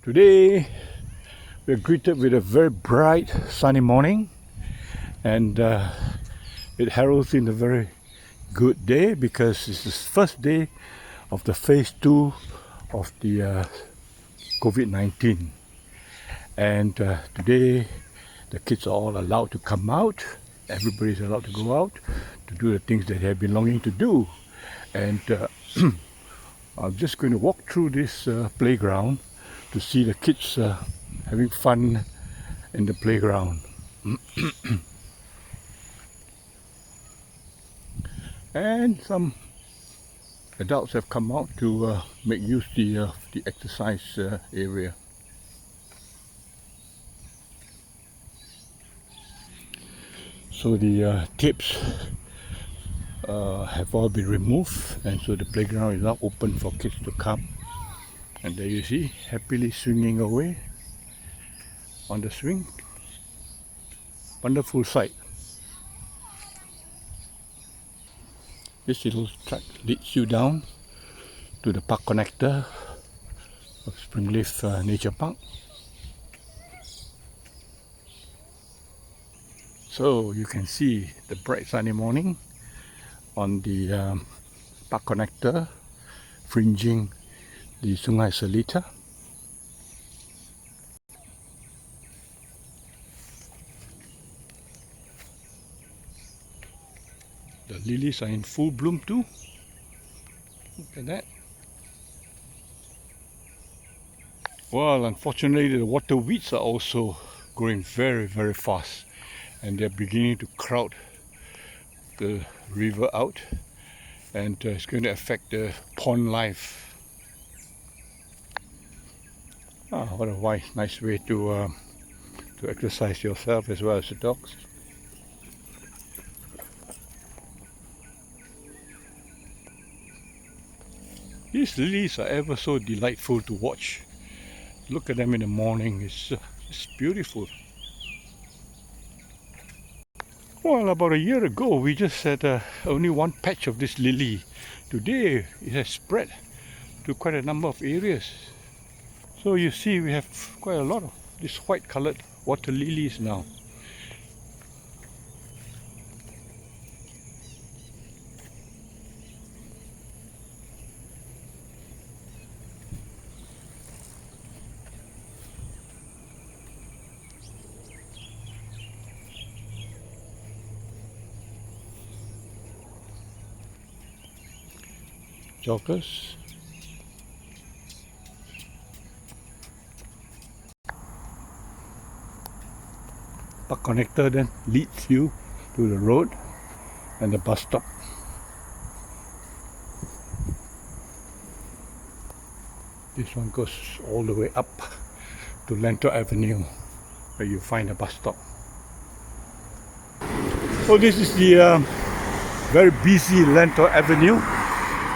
Today we're greeted with a very bright sunny morning, and it heralds in a very good day because it's the first day of the phase 2 of the COVID-19. And today the kids are all allowed to come out. Everybody's allowed to go out to do the things that they have been longing to do. And I'm just going to walk through this playground to see the kids having fun in the playground. And some adults have come out to make use of the exercise area. So the tapes have all been removed, and so the playground is now open for kids to come. And there you see, happily swinging away on the swing. Wonderful sight. This little track leads you down to the park connector of Springleaf Nature Park. So you can see the bright sunny morning on the park connector fringing the Sungai Seletar. The lilies are in full bloom too. Look at that. Well, unfortunately the water weeds are also growing very, very fast, and they're beginning to crowd the river out, and it's going to affect the pond life. What a nice way to exercise yourself as well as the dogs. These lilies are ever so delightful to watch. Look at them in the morning, it's beautiful. Well, about a year ago we just had only one patch of this lily. Today it has spread to quite a number of areas. So you see we have quite a lot of these white colored water lilies now. Joggers. Park connector then leads you to the road and the bus stop. This one goes all the way up to Lentor Avenue, where you find a bus stop. So this is the very busy Lentor Avenue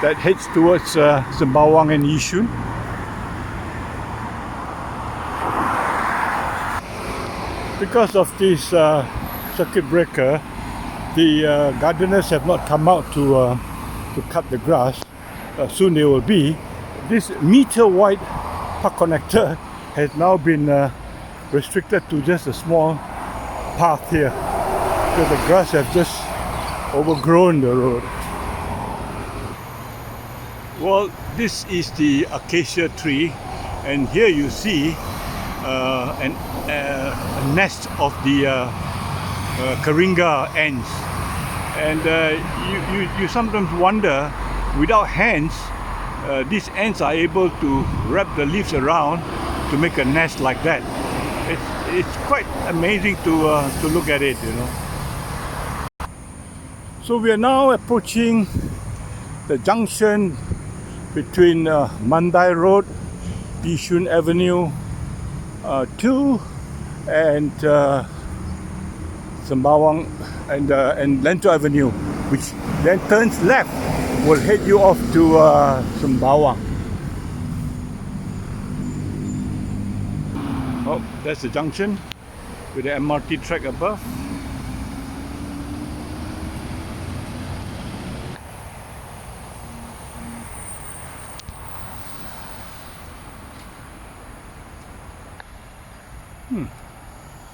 that heads towards Sembawang and Yishun. Because of this circuit breaker, the gardeners have not come out to cut the grass. Soon they will be. This meter-wide park connector has now been restricted to just a small path here, because the grass has just overgrown the road. Well, this is the Acacia Tree, and here you see a nest of the Karinga ants. And you sometimes wonder, without hands, these ants are able to wrap the leaves around to make a nest like that. It's quite amazing to look at it, you know. So we are now approaching the junction between Mandai Road, Yishun Avenue 2 and Sembawang and Lentor Avenue, which then turns left, will head you off to Sembawang. Oh, that's the junction with the MRT track above.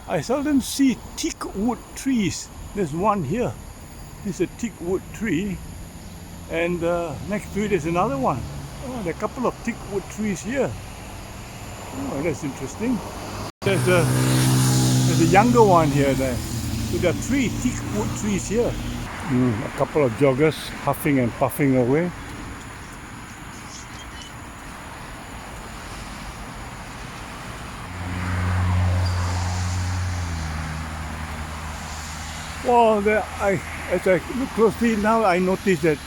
I seldom see teak wood trees. There's one here. This is a teak wood tree, and next to it is another one. Oh, there are a couple of teak wood trees here. Oh, that's interesting. There's a younger one here. There. So there are 3 teak wood trees here. A couple of joggers huffing and puffing away. Well, as I look closely now, I notice that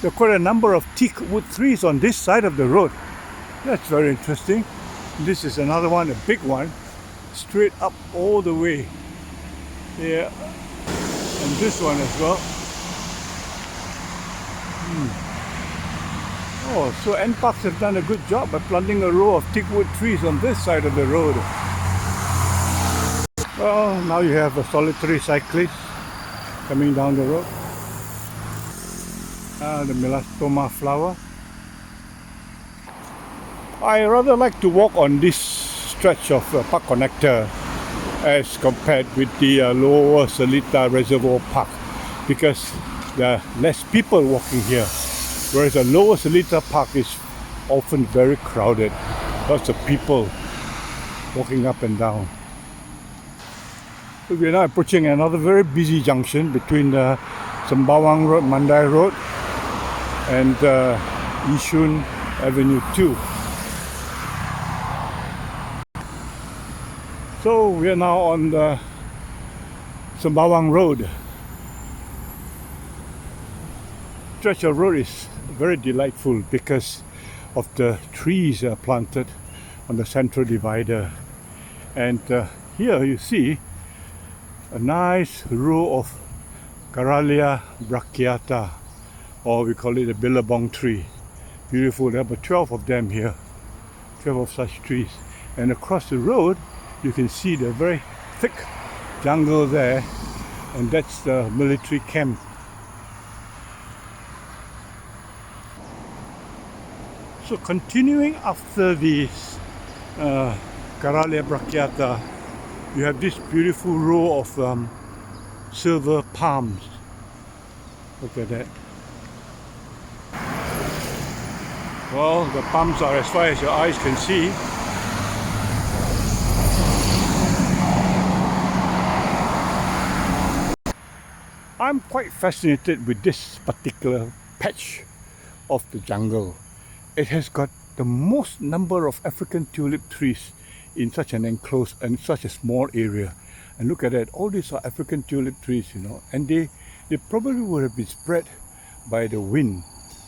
there are quite a number of teak wood trees on this side of the road. That's very interesting. This is another one, a big one, straight up all the way. Yeah, and this one as well. Oh, so NParks have done a good job by planting a row of teak wood trees on this side of the road. Well, now you have a solitary cyclist coming down the road. The melastoma flower. I rather like to walk on this stretch of park connector as compared with the lower Seletar Reservoir Park, because there are less people walking here, whereas the lower Seletar Park is often very crowded. Lots of people walking up and down. So we are now approaching another very busy junction between the Sembawang Road, Mandai Road, and Yishun Avenue 2. So we are now on the Sembawang Road. Stretch of road is very delightful because of the trees planted on the central divider, and here you see a nice row of Caralia brachiata, or we call it a billabong tree. Beautiful. There are about 12 of them here, 12 of such trees, and across the road you can see the very thick jungle there, and that's the military camp. So continuing after the Caralia brachiata, you have this beautiful row of silver palms. Look at that. Well, the palms are as far as your eyes can see. I'm quite fascinated with this particular patch of the jungle. It has got the most number of African tulip trees in such an enclosed and such a small area. And look at that, all these are African tulip trees, and they probably would have been spread by the wind,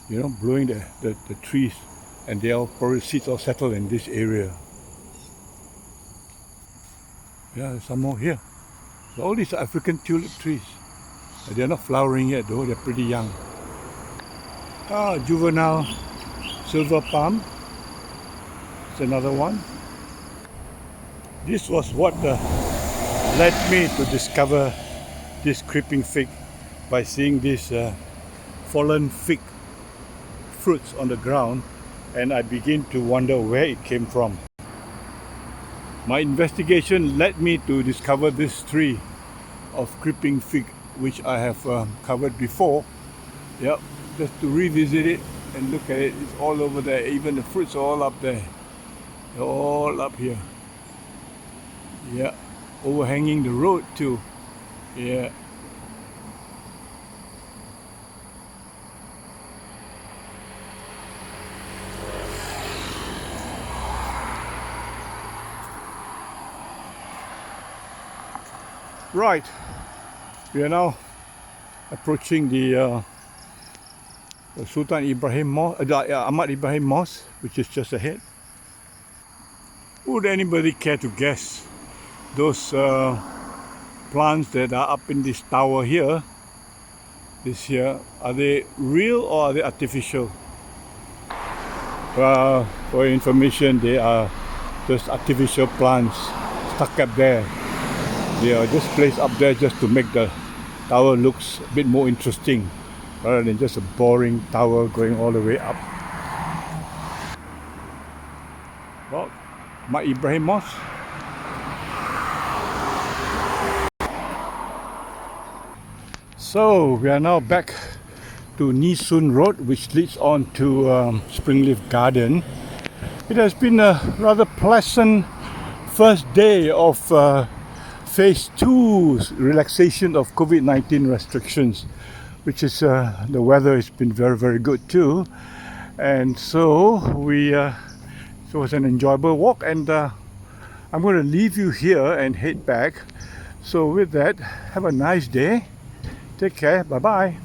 blowing the trees, and they all probably seeds all settled in this area. Yeah, there's some more here. So all these are African tulip trees. They're not flowering yet though, they're pretty young. Juvenile silver palm. It's another one. This was what led me to discover this creeping fig, by seeing these fallen fig fruits on the ground, and I begin to wonder where it came from. My investigation led me to discover this tree of creeping fig, which I have covered before. Yep, just to revisit it and look at it. It's all over there. Even the fruits are all up there. They're all up here. Yeah, overhanging the road too. Yeah. Right, we are now approaching the Sultan Ibrahim Mosque, Ahmad Ibrahim Mosque, which is just ahead. Would anybody care to guess those plants that are up in this tower here, are they real or are they artificial? Well, for your information, they are just artificial plants stuck up there. They are just placed up there just to make the tower looks a bit more interesting, rather than just a boring tower going all the way up. Well, my Ibrahim Mosque. So we are now back to Yishun Road, which leads on to Springleaf Garden. It has been a rather pleasant first day of phase 2's relaxation of COVID-19 restrictions, which is the weather has been very good too, and so it was an enjoyable walk, and I'm going to leave you here and head back. So with that, have a nice day. Take care. Bye bye.